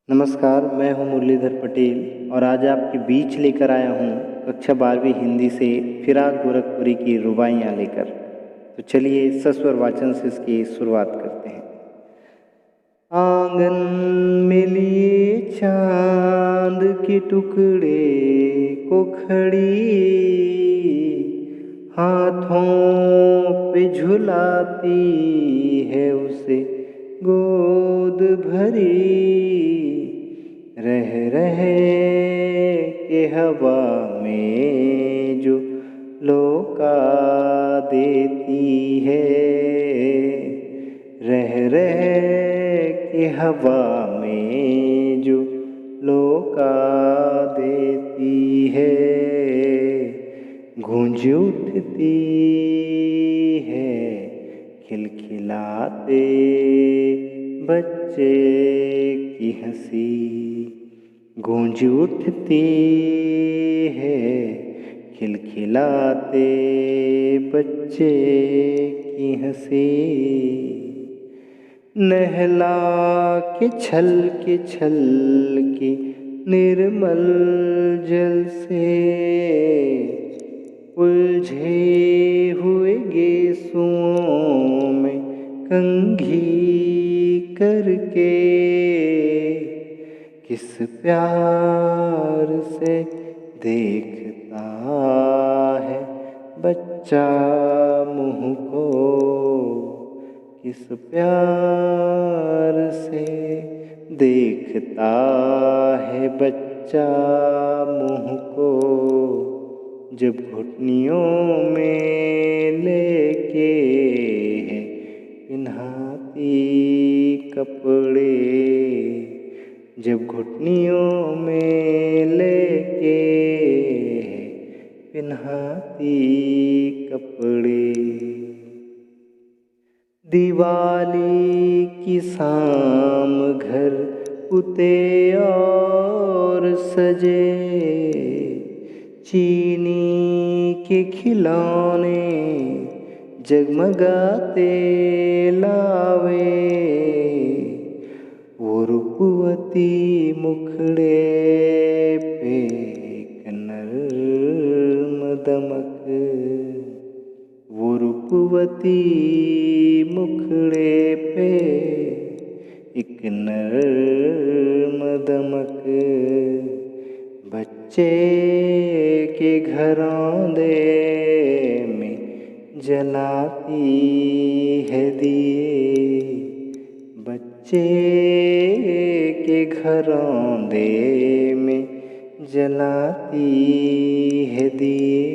नमस्कार, मैं हूँ मुरलीधर पटेल और आज आपके बीच लेकर आया हूँ कक्षा 12वीं हिंदी से फिराक गोरखपुरी की रुबाइयाँ लेकर। तो चलिए सस्वर वाचन से इसकी शुरुआत करते हैं। आंगन में लिए चांद के टुकड़े को खड़ी, हाथों पे झुलाती है उसे गोद भरी। रह के हवा में जो लोका देती है, रह के हवा में जो लोका देती है। गूंज उठती है खिलखिलाते बच्चे की हंसी, गूंज उठती है खिलखिलाते बच्चे की हंसी। नहला के छल के निर्मल जल से उलझे हुए गेसुओं में कंघी करके, किस प्यार से देखता है बच्चा मुँह को, किस प्यार से देखता है बच्चा मुँह को। जब घुटनियों में लेके है पिन्हाती कपड़े, जब घुटनियों में लेके है पिन्हाती कपड़े। दिवाली की शाम घर पुते और सजे, चीनी के खिलौने जगमगाते लावे, वो रूपवती मुखड़े पे एक नर्म दमक, वो रूपवती मुखड़े पे एक नर्म दमक। बच्चे के घरौंदे में जलाती है दिए, बच्चे के घरौंदे में जलाती है दिए।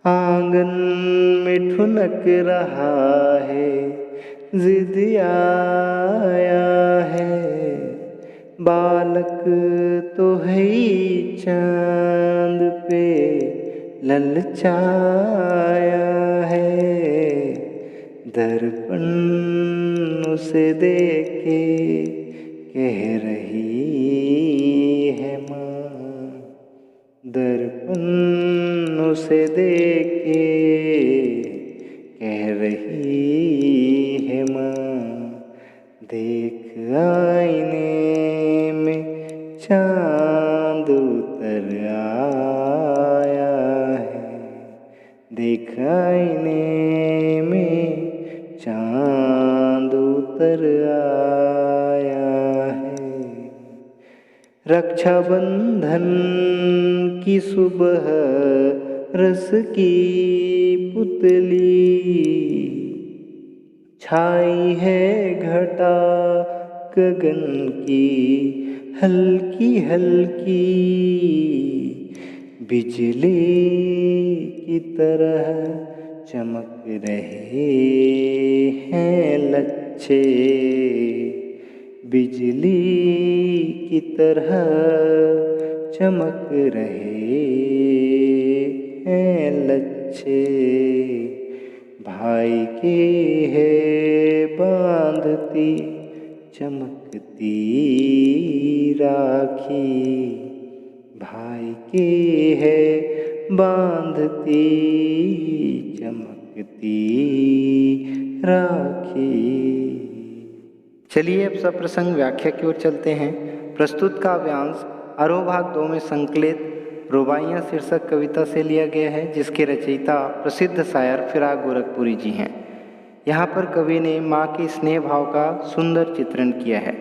आंगन में ठुनक रहा है जिद आया है, बालक तो है ही चांद पे ललचाया है। दर्पण उसे देखे कह रही है माँ, दर्पण उसे देखे कह रही है माँ। देख आईने में चांद उतर आया है, देख आईने में चांद उतर आया है। रक्षाबंधन की सुबह रस की पुतली, छाई है घटा गगन की हल्की हल्की, बिजली की तरह चमक रहे हैं लच्छे, बिजली की तरह चमक रहे हैं लच्छे। भाई के है बांधती चमकती राखी, भाई के है बांधती चमकती राखी। चलिए अब सप्रसंग व्याख्या की ओर चलते हैं। प्रस्तुत काव्यांश आरोह भाग 2 में संकलित रुबाइयाँ शीर्षक कविता से लिया गया है, जिसके रचयिता प्रसिद्ध शायर फिराक गोरखपुरी जी हैं। यहाँ पर कवि ने माँ के स्नेह भाव का सुंदर चित्रण किया है।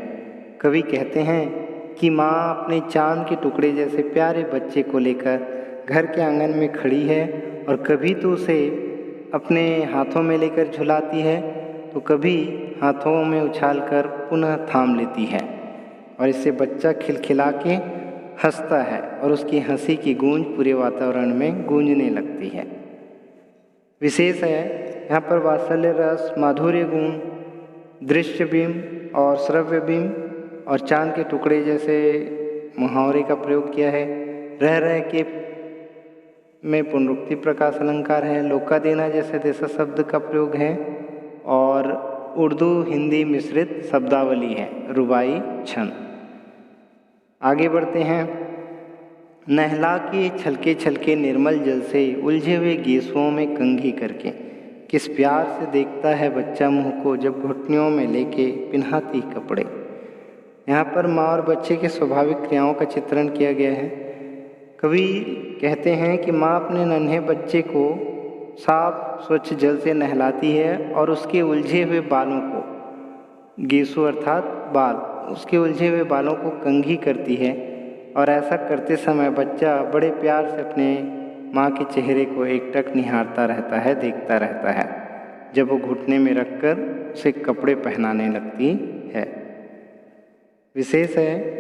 कवि कहते हैं कि माँ अपने चांद के टुकड़े जैसे प्यारे बच्चे को लेकर घर के आंगन में खड़ी है और कभी तो उसे अपने हाथों में लेकर झुलाती है तो कभी हाथों में उछालकर पुनः थाम लेती है और इससे बच्चा खिलखिला के हंसता है और उसकी हंसी की गूंज पूरे वातावरण में गूंजने लगती है। विशेष है यहाँ पर वात्सल्य रस, माधुर्य गुण, दृश्य बिंब और श्रव्य बिंब और चांद के टुकड़े जैसे मुहावरे का प्रयोग किया है। रह के में पुनरुक्ति प्रकाश अलंकार है। लोका देना जैसे देशा शब्द का प्रयोग है और उर्दू हिंदी मिश्रित शब्दावली है, रुबाई छंद। आगे बढ़ते हैं। नहला के छलके छलके निर्मल जल से उलझे हुए गेसुओं में कंघी करके किस प्यार से देखता है बच्चा मुँह को जब घुटनियों में लेके पिन्हाती कपड़े। यहाँ पर माँ और बच्चे के स्वाभाविक क्रियाओं का चित्रण किया गया है। कवि कहते हैं कि माँ अपने नन्हे बच्चे को साफ स्वच्छ जल से नहलाती है और उसके उलझे हुए बालों को, गेसु अर्थात बाल, उसके उलझे हुए बालों को कंघी करती है और ऐसा करते समय बच्चा बड़े प्यार से अपने माँ के चेहरे को एकटक निहारता रहता है, देखता रहता है जब वो घुटने में रखकर उसे कपड़े पहनाने लगती है। विशेष है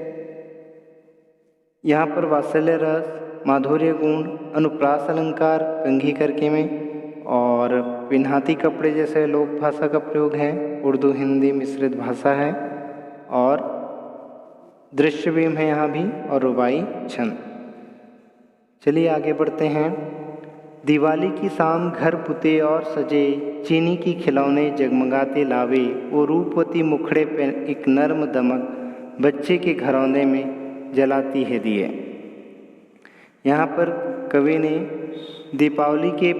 यहाँ पर वात्सल्य रस, माधुर्य गुण, अनुप्रास अलंकार कंघी करके में और पिन्हाती कपड़े जैसे लोक भाषा का प्रयोग है, उर्दू हिंदी मिश्रित भाषा है और दृश्य बिंब है यहाँ भी और रुबाई छंद। चलिए आगे बढ़ते हैं। दिवाली की शाम घर पुते और सजे, चीनी की खिलौने जगमगाते लावे, वो रूपवती मुखड़े पे एक नर्म दमक बच्चे के घरौंदे में जलाती है दिए। यहाँ पर कवि ने दीपावली के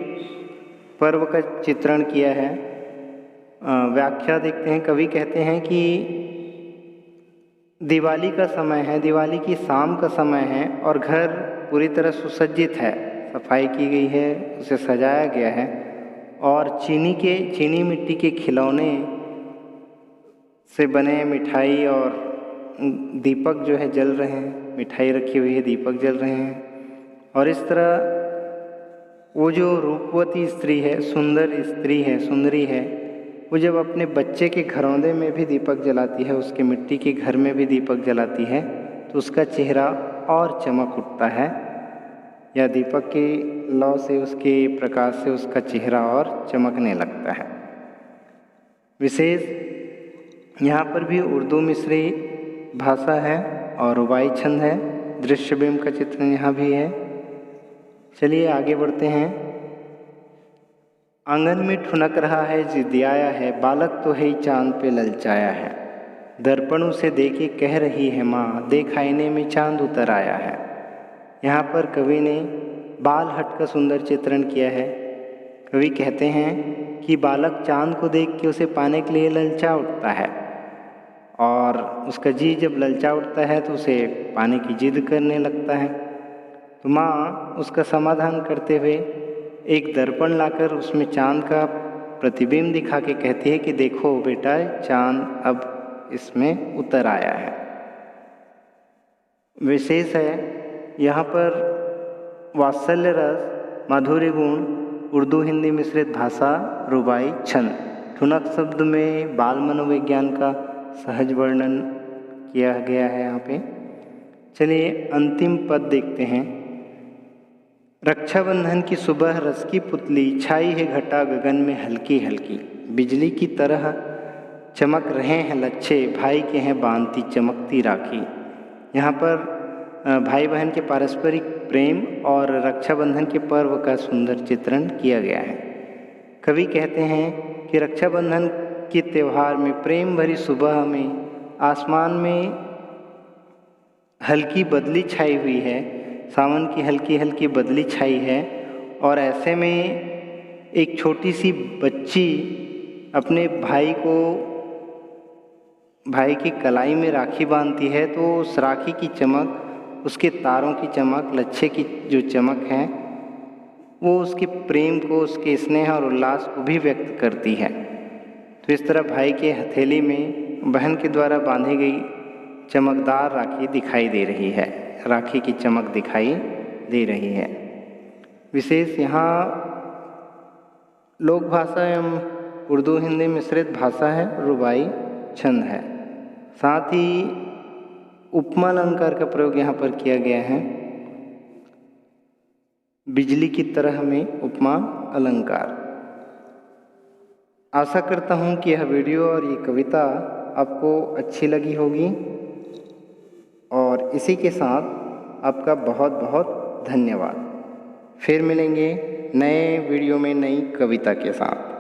पर्व का चित्रण किया है। व्याख्या देखते हैं। कवि कहते हैं कि दिवाली का समय है, दिवाली की शाम का समय है और घर पूरी तरह सुसज्जित है, सफाई की गई है, उसे सजाया गया है और चीनी मिट्टी के खिलौने से बने मिठाई और दीपक जो है जल रहे हैं, मिठाई रखी हुई है, दीपक जल रहे हैं और इस तरह वो जो रूपवती स्त्री है, सुंदरी है, वो जब अपने बच्चे के घरौंदे में भी दीपक जलाती है, उसके मिट्टी के घर में भी दीपक जलाती है तो उसका चेहरा और चमक उठता है या दीपक की लौ से, उसके प्रकाश से उसका चेहरा और चमकने लगता है। विशेष यहाँ पर भी उर्दू मिश्री भाषा है और रुबाई छंद है, दृश्य बिंब का चित्रण यहाँ भी है। चलिए आगे बढ़ते हैं। आंगन में ठुनक रहा है जिदियाया है, बालक तो है ही चांद पे ललचाया है, दर्पण उसे देखे कह रही है माँ, देख आईने में चांद उतर आया है। यहाँ पर कवि ने बाल हट का सुंदर चित्रण किया है। कवि कहते हैं कि बालक चांद को देख के उसे पाने के लिए ललचा उठता है और उसका जी जब ललचा उठता है तो उसे पाने की जिद करने लगता है। तो माँ उसका समाधान करते हुए एक दर्पण लाकर उसमें चांद का प्रतिबिंब दिखा के कहती है कि देखो बेटा, चांद अब इसमें उतर आया है। विशेष है यहाँ पर वात्सल्य रस, माधुर्य गुण, उर्दू हिंदी मिश्रित भाषा, रुबाई छंद। ठुनक शब्द में बाल मनोविज्ञान का सहज वर्णन किया गया है यहाँ पे। चलिए अंतिम पद देखते हैं। रक्षाबंधन की सुबह रस की पुतली, छाई है घटा गगन में हल्की हल्की, बिजली की तरह चमक रहे हैं लच्छे, भाई के हैं बांधती चमकती राखी। यहाँ पर भाई बहन के पारस्परिक प्रेम और रक्षाबंधन के पर्व का सुंदर चित्रण किया गया है। कवि कहते हैं कि रक्षाबंधन के त्यौहार में प्रेम भरी सुबह में आसमान में हल्की बदली छाई हुई है, सावन की हल्की हल्की बदली छाई है और ऐसे में एक छोटी सी बच्ची अपने भाई को भाई की कलाई में राखी बांधती है तो उस राखी की चमक, उसके तारों की चमक, लच्छे की जो चमक है वो उसके प्रेम को, उसके स्नेह और उल्लास को भी व्यक्त करती है। तो इस तरह भाई के हथेली में बहन के द्वारा बांधी गई चमकदार राखी दिखाई दे रही है, राखी की चमक दिखाई दे रही है। विशेष यहाँ लोक भाषा एवं उर्दू हिंदी मिश्रित भाषा है, रुबाई छंद है। साथ ही उपमा अलंकार का प्रयोग यहाँ पर किया गया है। बिजली की तरह में उपमा अलंकार। आशा करता हूँ कि यह वीडियो और ये कविता आपको अच्छी लगी होगी और इसी के साथ आपका बहुत बहुत धन्यवाद। फिर मिलेंगे नए वीडियो में नई कविता के साथ।